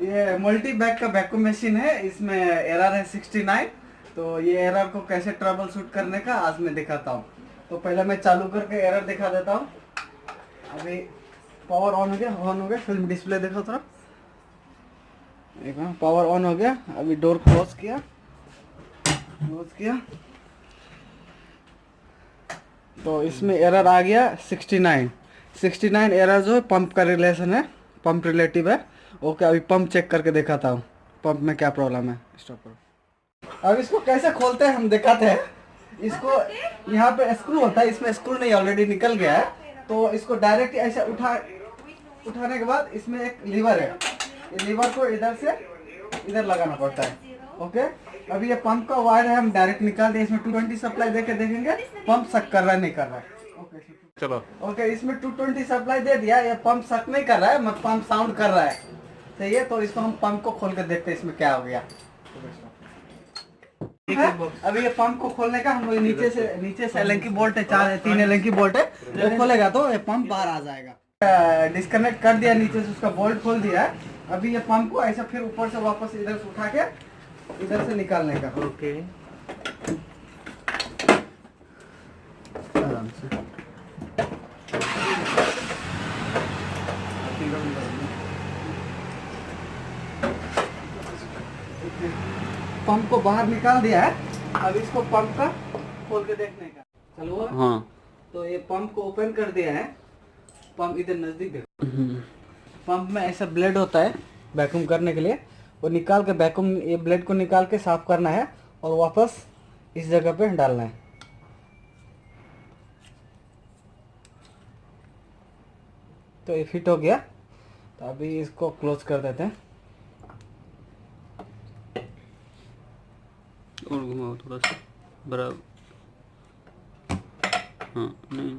ये multi bag का vacuum machine है, इसमें एरर है 69। तो ये एरर को कैसे ट्रबल शूट करने का आज मैं दिखाता हूँ। तो पहले मैं चालू करके एरर दिखा देता हूँ। अभी पावर ऑन हो गया, फिल्म डिस्प्ले देखो थोड़ा। एक पावर ऑन हो गया। अभी डोर क्लोज किया। तो इसमें एरर आ गया 69 एरर जो है पंप का रिलेशन है, पंप रिलेटिव है। ओके, अभी पंप चेक करके दिखाता हूँ पंप में क्या प्रॉब्लम है। स्टॉप करो। अब इसको कैसे खोलते हैं हम दिखाते हैं। इसको यहाँ पे स्क्रू होता है, इसमें स्क्रू नहीं ऑलरेडी निकल गया है। तो इसको डायरेक्ट ऐसे उठाने के बाद इसमें एक लीवर है, ये लीवर को इधर से इधर लगाना पड़ता है। ओके, अभी ये पंप का वायर है, हम डायरेक्ट निकाल दिए। इसमें 220 सप्लाई देके देखेंगे पंप सक कर रहा है नहीं कर रहा है। ओके चलो। ओके, इसमें 220 सप्लाई दे दिया, ये पंप सक नहीं कर रहा है, पंप साउंड कर रहा है। सही है, तो इसको हम पंप को खोल कर देखते हैं इसमें क्या हो गया। अभी ये पंप को खोलने का हम लोग नीचे से एलेंकी बोल्ट है, 3 एलेंकी बोल्ट है, वो खोलेगा तो ये पंप बाहर आ जाएगा। डिस्कनेक्ट कर दिया, नीचे से उसका बोल्ट खोल दिया है। अभी ये पंप को ऐसा फिर ऊपर से वापस इधर से उठा के इधर से निकालने का। ओके, आराम से। पंप को बाहर निकाल दिया है। अब इसको पंप का खोल के देखने का चलो। हाँ, तो ये पंप को ओपन कर दिया है। पंप इधर नजदीक देखो। पंप में ऐसा ब्लेड होता है वैक्यूम करने के लिए, वो निकाल के वैक्यूम, ये ब्लेड को निकाल के साफ करना है और वापस इस जगह पे डालना है। तो ये फिट हो गया। तो अभी इसको क्लोज कर देते हैं। और घुमाओ थोड़ा सा बराबर। हाँ, नहीं